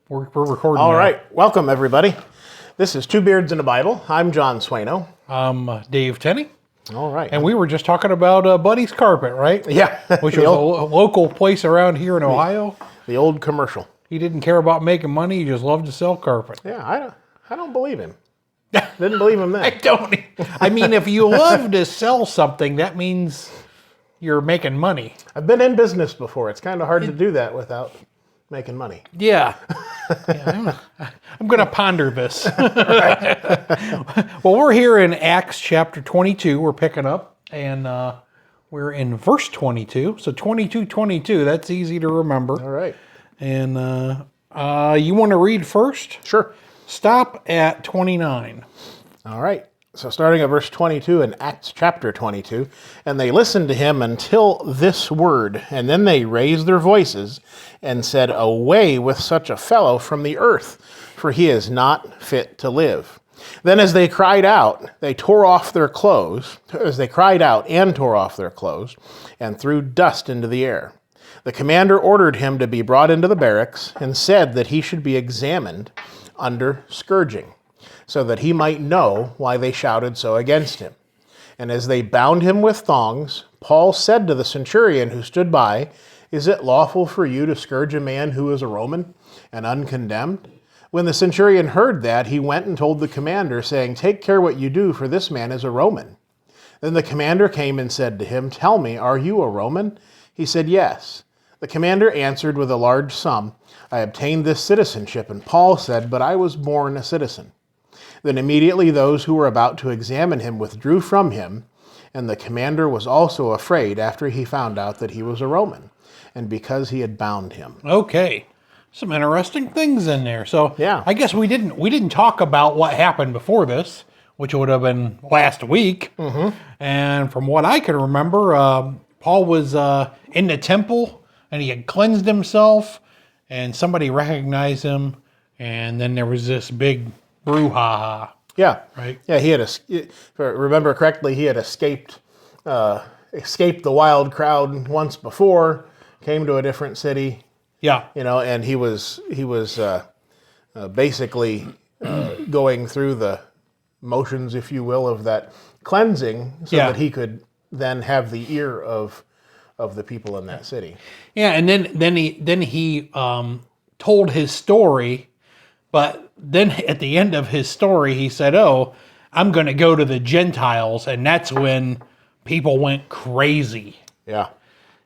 We're recording All now. right. Welcome, everybody. This is Two Beards in the Bible. I'm John Swaino. I'm Dave Tenney. All right. And we were just talking about Buddy's Carpet, right? Yeah. Which was a local place around here in Ohio. The old commercial. He didn't care about making money. He just loved to sell carpet. Yeah, I don't believe him. Didn't believe him then. I mean, if you love to sell something, that means you're making money. I've been in business before. It's kind of hard to do that without making money. Yeah. I'm going to ponder this. Well, we're here in Acts chapter 22. We're picking up, and we're in verse 22. So 22, that's easy to remember. All right. And you want to read first? Sure. Stop at 29. All right. So starting at verse 22 in Acts chapter 22, and they listened to him until this word, and then they raised their voices and said, "Away with such a fellow from the earth, for he is not fit to live." Then as they cried out, they tore off their clothes, and threw dust into the air. The commander ordered him to be brought into the barracks and said that he should be examined under scourging, so that he might know why they shouted so against him. And as they bound him with thongs, Paul said to the centurion who stood by, "Is it lawful for you to scourge a man who is a Roman and uncondemned?" When the centurion heard that, he went and told the commander, saying, "Take care what you do, for this man is a Roman." Then the commander came and said to him, "Tell me, are you a Roman?" He said, "Yes." The commander answered with a large sum, "I obtained this citizenship." And Paul said, "But I was born a citizen." Then immediately those who were about to examine him withdrew from him, and the commander was also afraid after he found out that he was a Roman, and because he had bound him. Okay. Some interesting things in there. So Yeah. I guess we didn't talk about what happened before this, which would have been last week. Mm-hmm. And from what I can remember, Paul was in the temple, and he had cleansed himself, and somebody recognized him, and then there was this big brouhaha. Yeah. Right. Yeah, if I remember correctly, he had escaped the wild crowd once before, came to a different city. Yeah. And he was basically going through the motions, if you will, of that cleansing, so that he could then have the ear of the people in that city. Yeah, and then he told his story, but then at the end of his story, he said, "Oh, I'm going to go to the Gentiles," and that's when people went crazy. Yeah.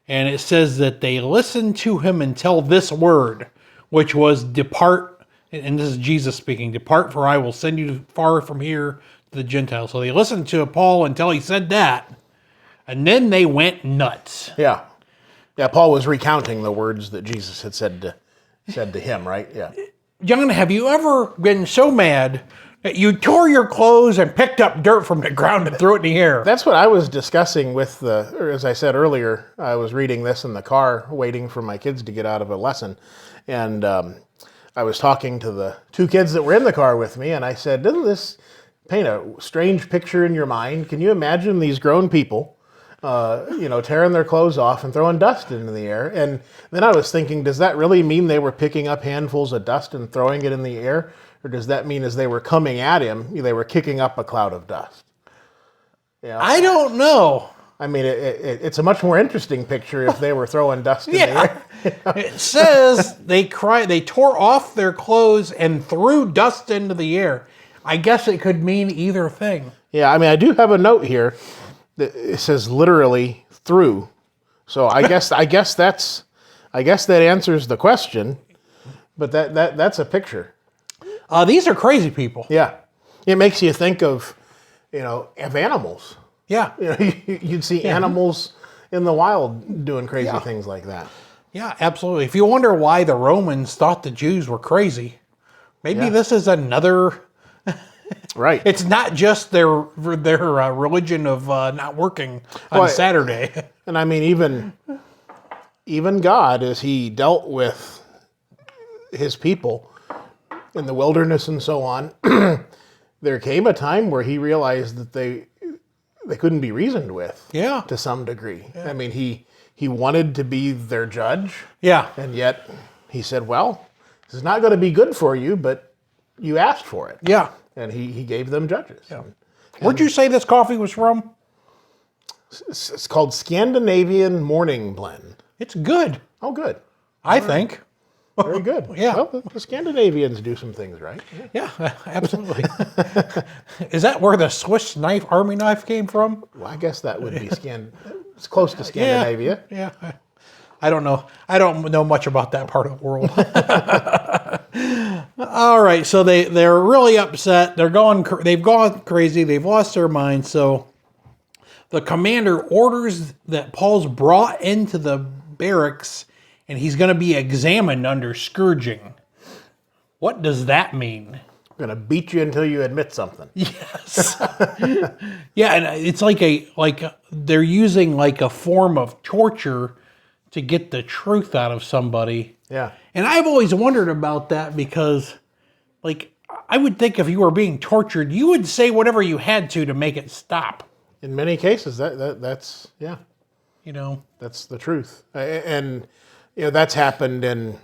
And it says that they listened to him until this word, which was depart, and this is Jesus speaking, "Depart, for I will send you far from here to the Gentiles." So they listened to Paul until he said that, and then they went nuts. Yeah. Yeah, Paul was recounting the words that Jesus had said to him, right? Yeah. John, have you ever been so mad that you tore your clothes and picked up dirt from the ground and threw it in the air? That's what I was discussing or as I said earlier, I was reading this in the car, waiting for my kids to get out of a lesson. And I was talking to the two kids that were in the car with me, and I said, "Doesn't this paint a strange picture in your mind? Can you imagine these grown people, tearing their clothes off and throwing dust into the air?" And then I was thinking, does that really mean they were picking up handfuls of dust and throwing it in the air? Or does that mean as they were coming at him, they were kicking up a cloud of dust? I don't know. I mean, it's a much more interesting picture if they were throwing dust in the air. It says they tore off their clothes and threw dust into the air. I guess it could mean either thing. Yeah, I mean, I do have a note here that it says literally through. So I guess that answers the question. But that's a picture. These are crazy people. Yeah, it makes you think of animals. Yeah. You'd see animals in the wild doing crazy things like that. Yeah, absolutely. If you wonder why the Romans thought the Jews were crazy, maybe this is another. Right. It's not just their religion of not working on Saturday. And I mean, even God, as he dealt with his people in the wilderness and so on, there came a time where he realized that they couldn't be reasoned with. Yeah. To some degree. Yeah. I mean, he wanted to be their judge. Yeah. And yet he said, well, This is not going to be good for you, but you asked for it. Yeah. And he gave them judges. Yeah. Where'd you say this coffee was from? It's called Scandinavian Morning Blend. It's good. Oh, good. I think. Very good. Yeah. Well, the Scandinavians do some things right. Yeah, absolutely. Is that where the Swiss Army knife came from? Well, I guess that would be it's close to Scandinavia. Yeah. I don't know. I don't know much about that part of the world. All right, so they're really upset. They've gone crazy. They've lost their mind. So the commander orders that Paul's brought into the barracks, and he's going to be examined under scourging. What does that mean? I'm going to beat you until you admit something. Yes. Yeah, and it's like they're using like a form of torture to get the truth out of somebody. Yeah. And I've always wondered about that because, like, I would think if you were being tortured, you would say whatever you had to make it stop. In many cases, that's yeah. You know? That's the truth. And, that's happened in,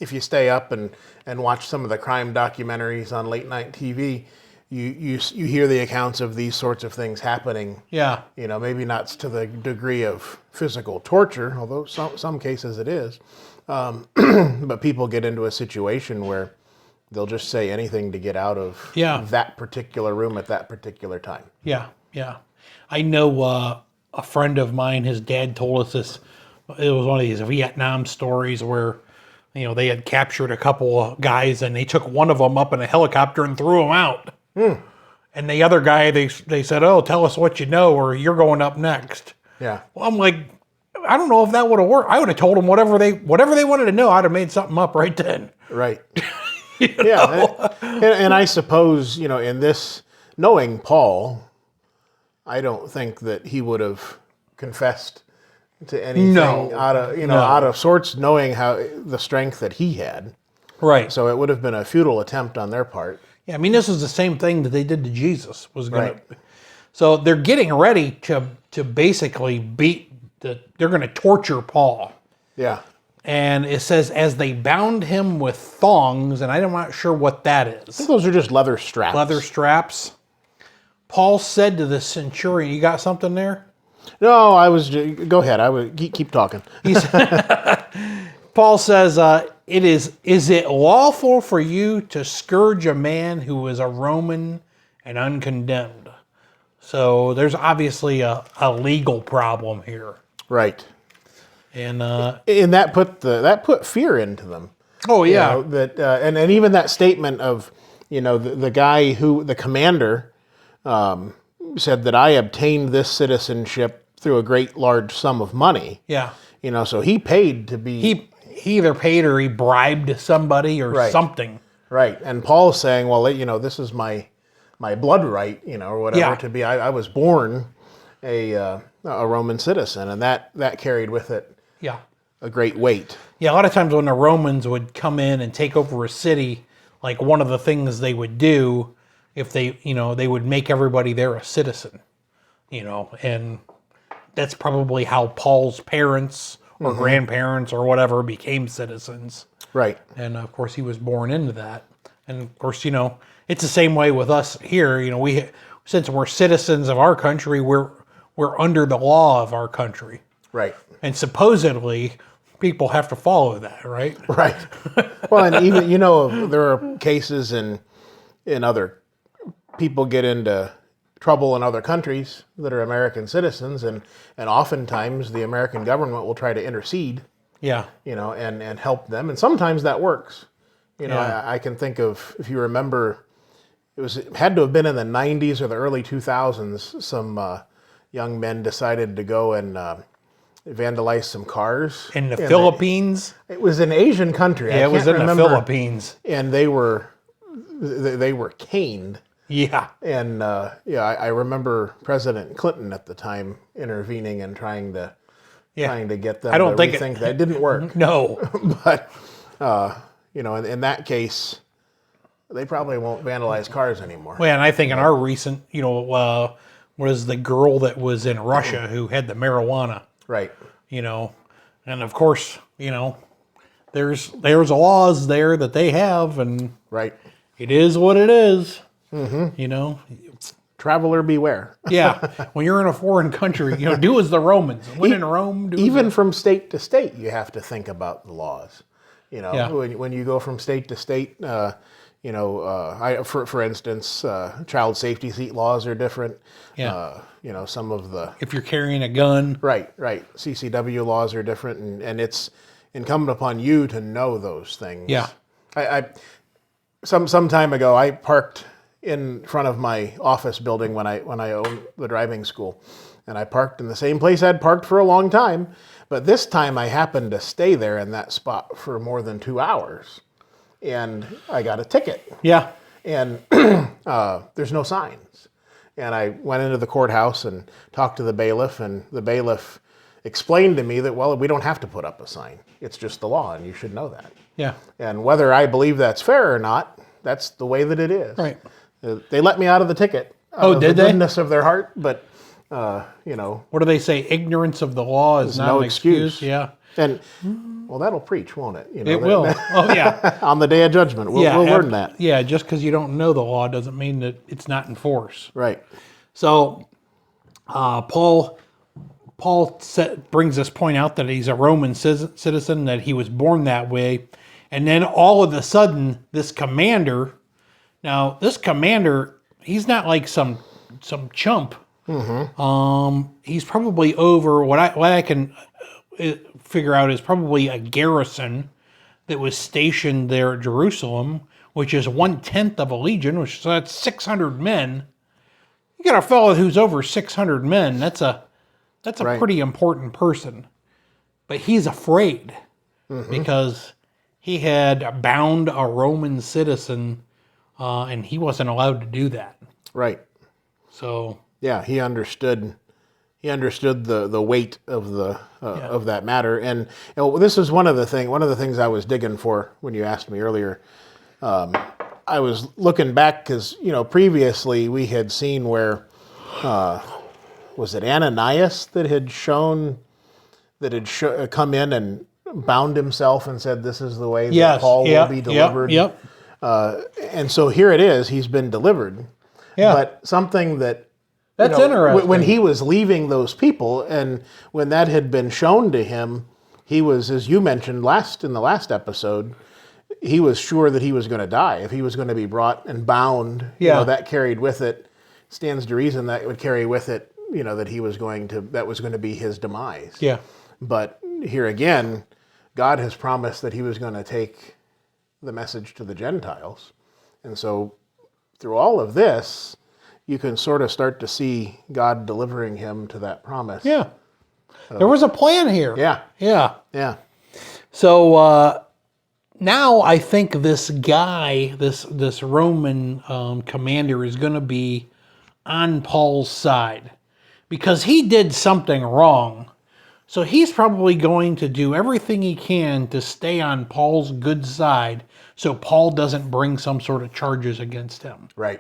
if you stay up and watch some of the crime documentaries on late night TV, you hear the accounts of these sorts of things happening. Yeah. Maybe not to the degree of physical torture, although some cases it is. But people get into a situation where they'll just say anything to get out of that particular room at that particular time. Yeah, yeah. I know a friend of mine, his dad told us this. It was one of these Vietnam stories where, they had captured a couple of guys and they took one of them up in a helicopter and threw him out. And the other guy, they said, "Oh, tell us what you know or you're going up next." Yeah. Well, I'm like, I don't know if that would have worked. I would have told them whatever they wanted to know. I'd have made something up right then. Right. Yeah. And I suppose, in this, knowing Paul, I don't think that he would have confessed to anything out of sorts, knowing how the strength that he had. Right. So it would have been a futile attempt on their part. Yeah, I mean, this is the same thing that they did to Jesus. So they're getting ready to basically they're going to torture Paul. Yeah. And it says, as they bound him with thongs, and I'm not sure what that is. I think those are just leather straps. Leather straps. Paul said to the centurion, you got something there? No, go ahead. I would keep talking. Paul says, is it lawful for you to scourge a man who is a Roman and uncondemned? So there's obviously a legal problem here. Right. And that put fear into them. Oh yeah. And even that statement of, the guy the commander said that I obtained this citizenship through a great large sum of money. Yeah. So he paid to be. He either paid or he bribed somebody or something. Right. And Paul's saying, well, this is my blood right, or whatever to be. I was born a Roman citizen, and that carried with it a great weight. Yeah, a lot of times when the Romans would come in and take over a city, like one of the things they would do, if they would make everybody there a citizen, and that's probably how Paul's parents or grandparents or whatever became citizens. Right. And of course he was born into that. And of course, it's the same way with us here. Since we're citizens of our country, we're under the law of our country. Right. And supposedly people have to follow that, right? Right. Well, and even, there are cases in other people get into trouble in other countries that are American citizens, and oftentimes the American government will try to intercede. Yeah. And help them, and sometimes that works. I can think of, if you remember, it had to have been in the 90s or the early 2000s, some young men decided to go and vandalize some cars. In the Philippines? It was an Asian country. Yeah, it was in the Philippines. And they were caned. Yeah. And I remember President Clinton at the time intervening and trying to get them to rethink that. It didn't work. No. But, in that case, they probably won't vandalize cars anymore. Well, and I think in our recent, was the girl that was in Russia who had the marijuana. Right. And of course, there's laws there that they have, and Right. it is what it is. Mm-hmm. Traveler beware. Yeah. When you're in a foreign country, do as the Romans. When in Rome, do Even from state to state, you have to think about the laws. Yeah. When you go from state to state, for instance, child safety seat laws are different. Yeah. Some of the if you're carrying a gun. right CCW laws are different, and it's incumbent upon you to know those things. Yeah. Some time ago, I parked in front of my office building when I owned the driving school, and I parked in the same place I'd parked for a long time. But this time, I happened to stay there in that spot for more than 2 hours, and I got a ticket. Yeah. And there's no signs. And I went into the courthouse and talked to the bailiff, and the bailiff explained to me that, well, we don't have to put up a sign. It's just the law, and you should know that. Yeah. And whether I believe that's fair or not, that's the way that it is. Right. They let me out of the ticket. Oh, did they? The goodness of their heart, but, What do they say? Ignorance of the law is not no an excuse. Yeah. And, well, that'll preach, won't it? It will. Oh, yeah. On the day of judgment, we'll learn that. Yeah, just because you don't know the law doesn't mean that it's not in force. Right. So, Paul brings this point out that he's a Roman citizen, that he was born that way, and then all of a sudden, this commander. Now, this commander, he's not like some chump. Mm-hmm. He's probably over what I can figure out is probably a garrison that was stationed there at Jerusalem, which is 1/10 of a legion, so that's 600 men. You got a fellow who's over 600 men. That's a Right. pretty important person. But he's afraid because he had bound a Roman citizen, and he wasn't allowed to do that. Right. So Yeah, he understood. He understood the weight of the of that matter, and this is one of the things I was digging for when you asked me earlier. I was looking back because previously we had seen where was it Ananias that had come in and bound himself and said, "This is the way that Paul will be delivered." Yep. And so here it is. He's been delivered. Yeah. But something that That's interesting. When he was leaving those people, and when that had been shown to him, he was, as you mentioned in the last episode, he was sure that he was going to die. If he was going to be brought and bound, that carried with it, stands to reason that it would carry with it, that was going to be his demise. Yeah. But here again, God has promised that he was going to take the message to the Gentiles. And so through all of this, you can sort of start to see God delivering him to that promise. Yeah. There was a plan here. Yeah. Yeah. Yeah. So now I think this guy, this Roman commander, is going to be on Paul's side because he did something wrong. So he's probably going to do everything he can to stay on Paul's good side so Paul doesn't bring some sort of charges against him. Right.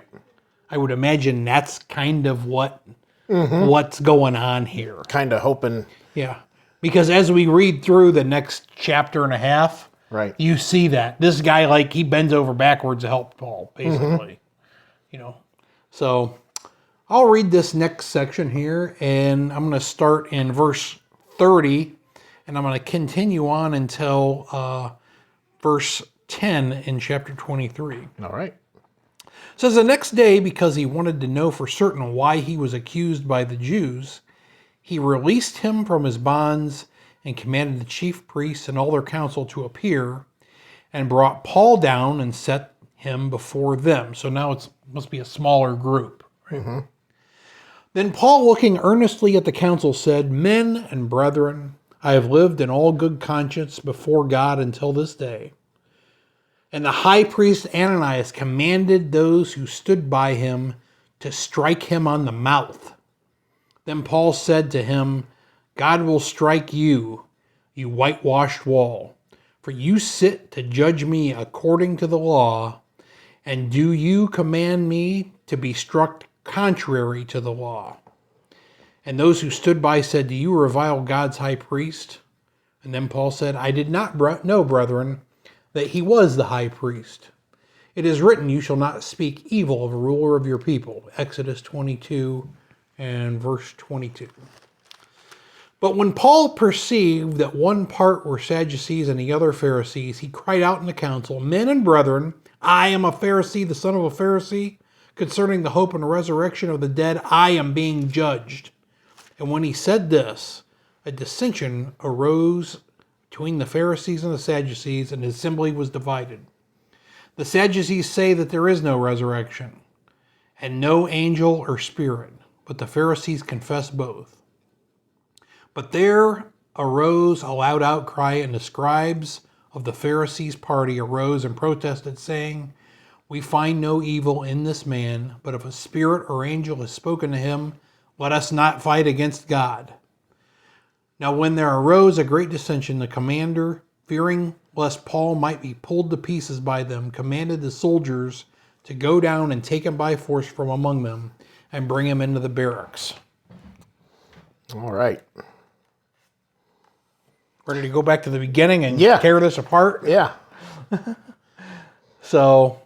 I would imagine that's kind of what's going on here. Kind of hoping. Yeah. Because as we read through the next chapter and a half, Right. you see that. This guy, he bends over backwards to help Paul, basically. So I'll read this next section here, and I'm going to start in verse 30, and I'm going to continue on until verse 10 in chapter 23. All right. It says, the next day, because he wanted to know for certain why he was accused by the Jews, he released him from his bonds and commanded the chief priests and all their council to appear, and brought Paul down and set him before them. So now it must be a smaller group. Right? Mm-hmm. Then Paul, looking earnestly at the council, said, men and brethren, I have lived in all good conscience before God until this day. And the high priest Ananias commanded those who stood by him to strike him on the mouth. Then Paul said to him, God will strike you, you whitewashed wall, for you sit to judge me according to the law, and do you command me to be struck contrary to the law? And those who stood by said, do you revile God's high priest? And then Paul said, I did not know, brethren, that he was the high priest. It is written, you shall not speak evil of a ruler of your people. Exodus 22 and verse 22. But when Paul perceived that one part were Sadducees and the other Pharisees, he cried out in the council, Men and brethren, I am a Pharisee, the son of a Pharisee. Concerning the hope and resurrection of the dead, I am being judged. And when he said this, a dissension arose between the Pharisees and the Sadducees, and the assembly was divided. The Sadducees say that there is no resurrection, and no angel or spirit, but the Pharisees confess both. But there arose a loud outcry, and the scribes of the Pharisees' party arose and protested, saying, We find no evil in this man, but if a spirit or angel has spoken to him, let us not fight against God. Now when there arose a great dissension, the commander, fearing lest Paul might be pulled to pieces by them, commanded the soldiers to go down and take him by force from among them and bring him into the barracks. All right. Ready to go back to the beginning and tear this apart? Yeah. So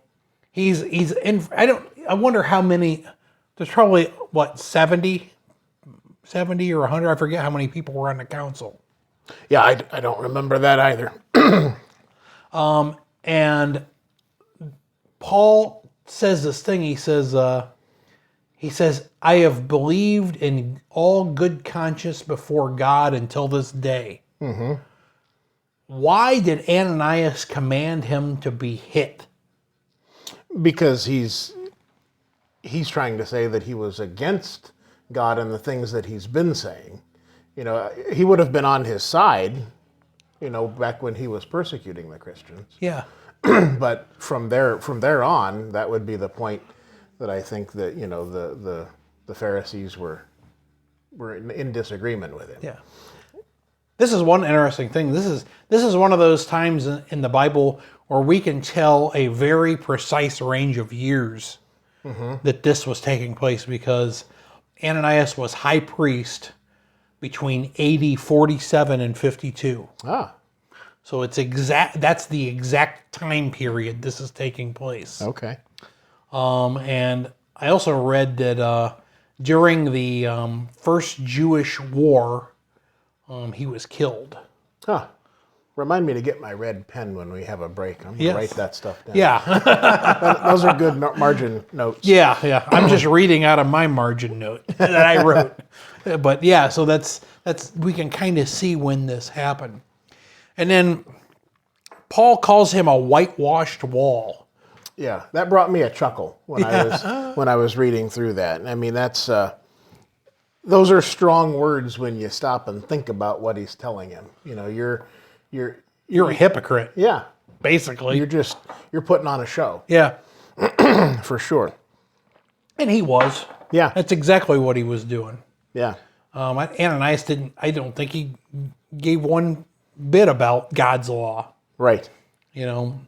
he's in. I wonder how many. There's probably 70 or 100. I forget how many people were on the council. Yeah, I don't remember that either. And Paul says this thing. He says, I have believed in all good conscience before God until this day. Mm-hmm. Why did Ananias command him to be hit? Because he's trying to say that he was against God and the things that he's been saying. He would have been on his side, back when he was persecuting the Christians. Yeah. But from there on, that would be the point that I think that, the Pharisees were in disagreement with it. Yeah. This is one interesting thing. This is one of those times in the Bible where we can tell a very precise range of years that this was taking place, because Ananias was high priest between AD 47 and 52. Ah. So that's the exact time period this is taking place. Okay. And I also read that during the first Jewish war, he was killed. Huh. Remind me to get my red pen when we have a break. I'm going to write that stuff down. Yeah. Those are good margin notes. Yeah. I'm just reading out of my margin note that I wrote. But yeah, so that's we can kind of see when this happened. And then Paul calls him a whitewashed wall. Yeah, that brought me a chuckle when I was reading through that. I mean, that's those are strong words when you stop and think about what he's telling him. You're a hypocrite. Yeah, basically. You're putting on a show. Yeah, for sure. And he was. Yeah, that's exactly what he was doing. Yeah. Ananias didn't. I don't think he gave one bit about God's law. Right. And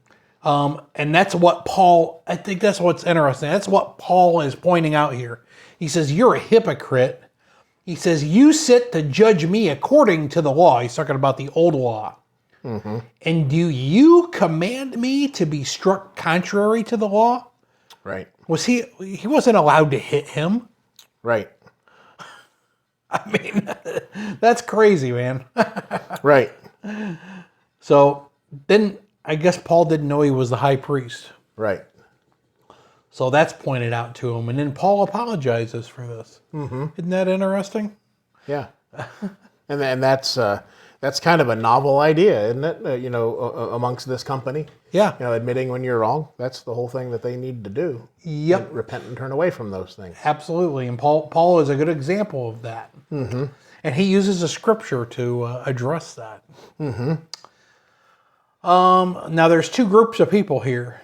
that's what Paul. I think that's what's interesting. That's what Paul is pointing out here. He says, "You're a hypocrite." He says, "You sit to judge me according to the law." He's talking about the old law. Mm-hmm. And do you command me to be struck contrary to the law? Right. He wasn't allowed to hit him. Right. I mean, that's crazy, man. Right. So then I guess Paul didn't know he was the high priest. Right. So that's pointed out to him. And then Paul apologizes for this. Mm-hmm. Isn't that interesting? Yeah. and that's kind of a novel idea, isn't it? Amongst this company. Yeah. Admitting when you're wrong. That's the whole thing that they need to do. Yep. Repent and turn away from those things. Absolutely. And Paul is a good example of that. Mm-hmm. And he uses a scripture to address that. Mm-hmm. Now there's two groups of people here.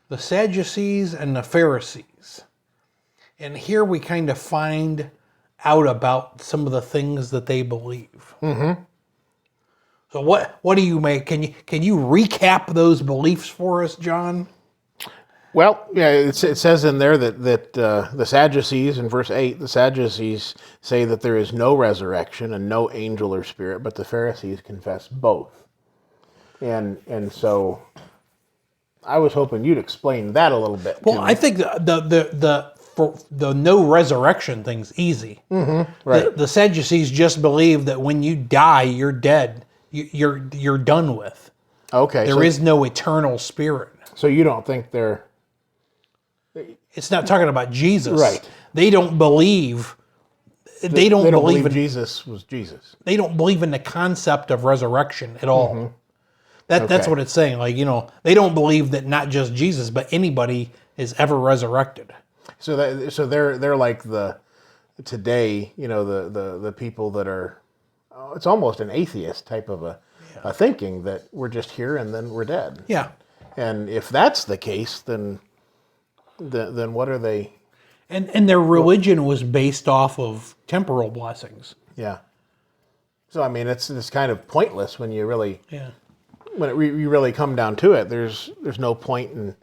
The Sadducees and the Pharisees. And here we kind of find out about some of the things that they believe. Mm-hmm. So what do you make? Can you recap those beliefs for us, John? Well, yeah, it says in there that the Sadducees, in verse 8, the Sadducees say that there is no resurrection and no angel or spirit, but the Pharisees confess both. And so I was hoping you'd explain that a little bit. Well, I think the no resurrection thing's easy. Right. The Sadducees just believe that when you die, you're dead. You're done with. Okay. There is no eternal spirit. So you don't think they're... It's not talking about Jesus. Right. They don't believe. They don't believe in Jesus was Jesus. They don't believe in the concept of resurrection at all. That's what it's saying. Like, they don't believe that not just Jesus, but anybody is ever resurrected. So they're like today, the people that are, it's almost an atheist type of a thinking that we're just here and then we're dead. Yeah. And if that's the case, then what are they? And their religion was based off of temporal blessings. Yeah. So I mean, it's kind of pointless when you really when you really come down to it. There's no point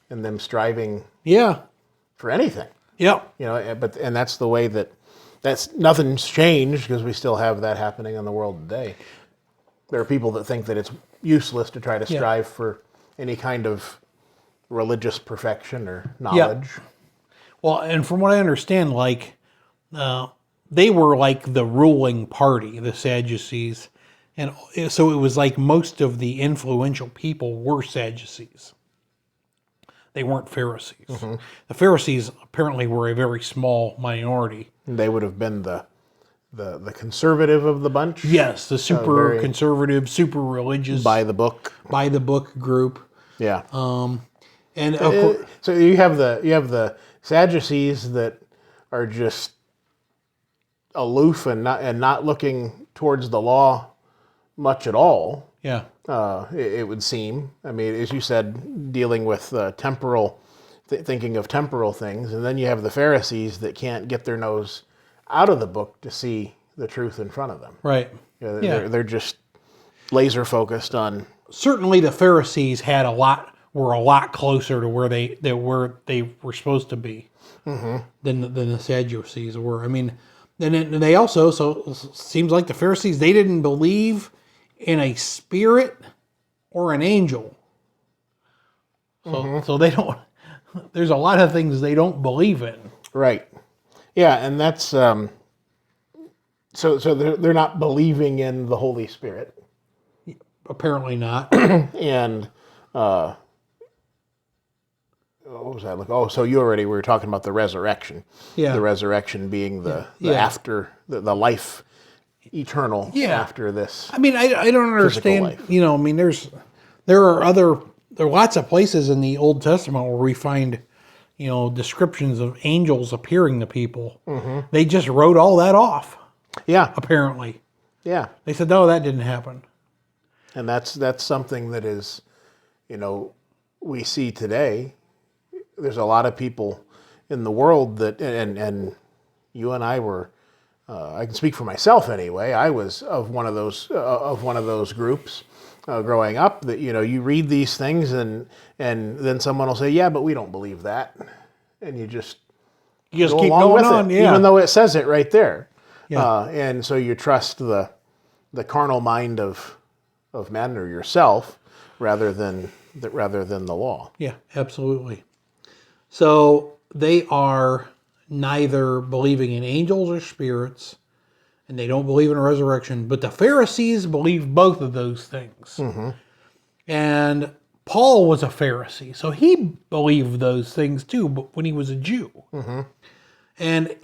in them striving. Yeah. For anything. Yep. And that's the way that's nothing's changed because we still have that happening in the world today. There are people that think that it's useless to try to strive for any kind of religious perfection or knowledge. Yep. Well, and from what I understand, like, they were like the ruling party, the Sadducees. And so it was like most of the influential people were Sadducees. They weren't Pharisees. The Pharisees apparently were a very small minority. They would have been the conservative of the bunch? Yes, the super conservative, super religious. By the book group. Yeah. And of course, so you have the Sadducees that are just aloof and not looking towards the law much at all. Yeah. It would seem. I mean, as you said, dealing with temporal, thinking of temporal things, and then you have the Pharisees that can't get their nose out of the book to see the truth in front of them. Right. They're just laser focused on. Certainly, the Pharisees were a lot closer to where they were supposed to be than the Sadducees were. I mean, and they also seems like the Pharisees, they didn't believe in a spirit or an angel. So they don't. There's a lot of things they don't believe in. Right. Yeah, and that's so they're not believing in the Holy Spirit. Apparently not. And what was that? So you already were talking about the resurrection. Yeah. The resurrection being the after the life eternal after this. I mean, I don't understand. Life. I mean, there are lots of places in the Old Testament where we find, descriptions of angels appearing to people. They just wrote all that off. Yeah. Apparently. Yeah. They said, no, that didn't happen. And that's something that is, we see today. There's a lot of people in the world that, and you and I were, I can speak for myself anyway. I was of one of those groups growing up. That you read these things and then someone will say, "Yeah, but we don't believe that," and you just keep going on, even though it says it right there. Yeah. And so you trust the carnal mind of men or yourself rather than the law. Yeah, absolutely. So they are neither believing in angels or spirits, and they don't believe in a resurrection. But the Pharisees believe both of those things. And Paul was a Pharisee, so he believed those things too, but when he was a Jew. And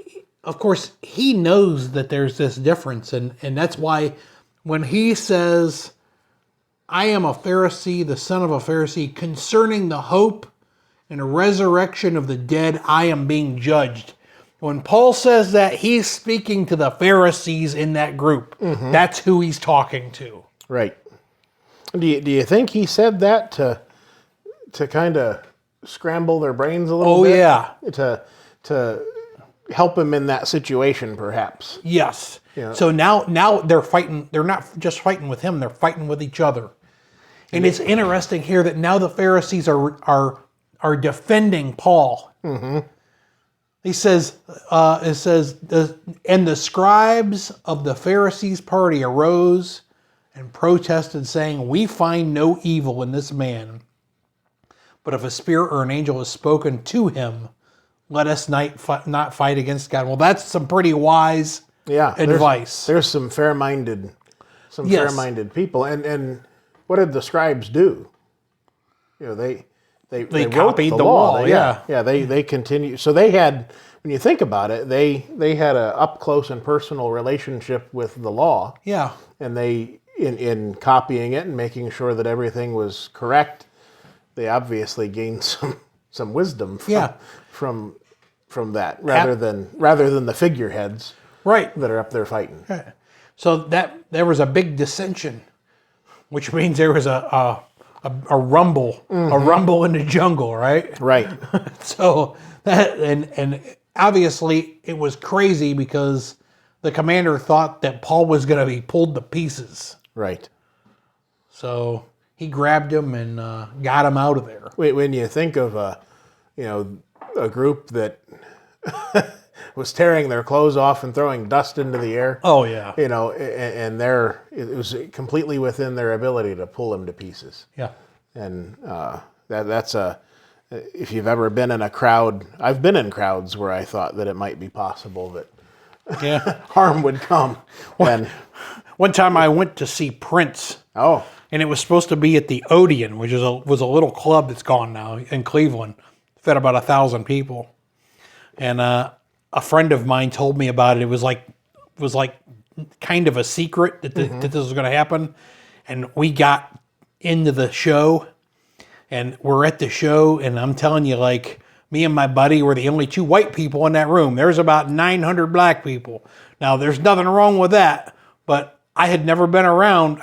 of course, he knows that there's this difference, and that's why when he says, "I am a Pharisee, the son of a Pharisee, concerning the hope and a resurrection of the dead, I am being judged." When Paul says that, he's speaking to the Pharisees in that group. That's who he's talking to. Right. Do you think he said that to kind of scramble their brains a little bit? Oh, yeah. To help him in that situation, perhaps. Yes. Yeah. So now they're fighting. They're not just fighting with him. They're fighting with each other. And it's interesting here that now the Pharisees are are defending Paul. He says, it says, and the scribes of the Pharisees' party arose and protested, saying, we find no evil in this man. But if a spirit or an angel has spoken to him, let us not fight against God. Well, that's some pretty wise advice. There's some fair-minded people. And what did the scribes do? You know, they wrote copied the law. They continue. So they had, when you think about it, they had a up close and personal relationship with the law. Yeah. And they, in copying it and making sure that everything was correct, they obviously gained some wisdom from that, rather than the figureheads that are up there fighting. Right. So there was a big dissension, which means there was a rumble, a rumble in the jungle, right? Right. So that and obviously it was crazy because the commander thought that Paul was going to be pulled to pieces. Right. So he grabbed him and got him out of there. When you think of a group that was tearing their clothes off and throwing dust into the air. Oh yeah. And it was completely within their ability to pull him to pieces. Yeah. And that's if you've ever been in a crowd, I've been in crowds where I thought that it might be possible that harm would come. One time I went to see Prince. Oh. And it was supposed to be at the Odeon, which was a little club that's gone now in Cleveland. Fed about 1,000 people. And a friend of mine told me about it. It was like kind of a secret that that this was going to happen. And we got into the show, and we're at the show, and I'm telling you, like, me and my buddy were the only two white people in that room. There's about 900 black people. Now, there's nothing wrong with that, but I had never been around.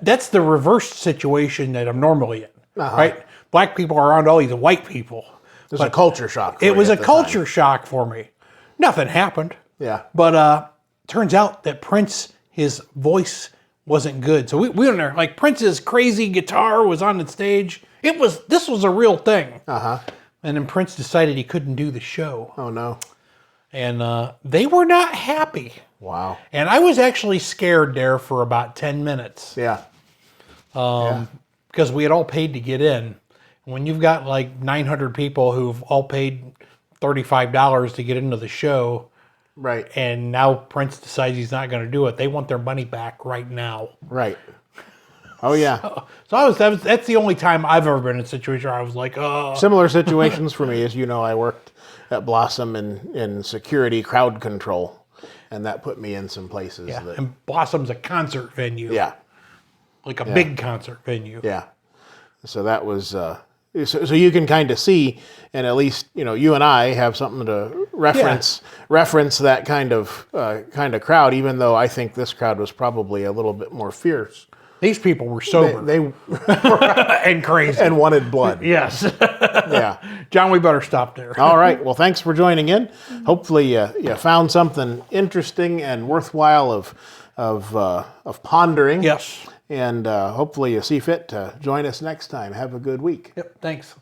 That's the reverse situation that I'm normally in, right? Black people are around all these white people. It was a culture shock. It was a culture shock for me. Nothing happened. Yeah. But turns out that Prince, his voice wasn't good. So we were there, like, Prince's crazy guitar was on the stage. This was a real thing. And then Prince decided he couldn't do the show. Oh no. And they were not happy. Wow. And I was actually scared there for about 10 minutes. Yeah. Because we had all paid to get in. When you've got like 900 people who've all paid $35 to get into the show, right, and now Prince decides he's not going to do it, they want their money back right now. Right. Oh yeah. So that's the only time I've ever been in a situation where I was like, oh. Similar situations for me, as you know, I worked at Blossom in security crowd control, and that put me in some places. Yeah. And Blossom's a concert venue. Yeah. Like a big concert venue. Yeah. So that was. So you can kind of see, and at least you and I have something to reference that kind of crowd. Even though I think this crowd was probably a little bit more fierce. These people were sober. They and crazy and wanted blood. Yes. Yeah. John, we better stop there. All right. Well, thanks for joining in. Hopefully, you found something interesting and worthwhile of pondering. Yes. And hopefully you see fit to join us next time. Have a good week. Yep, thanks.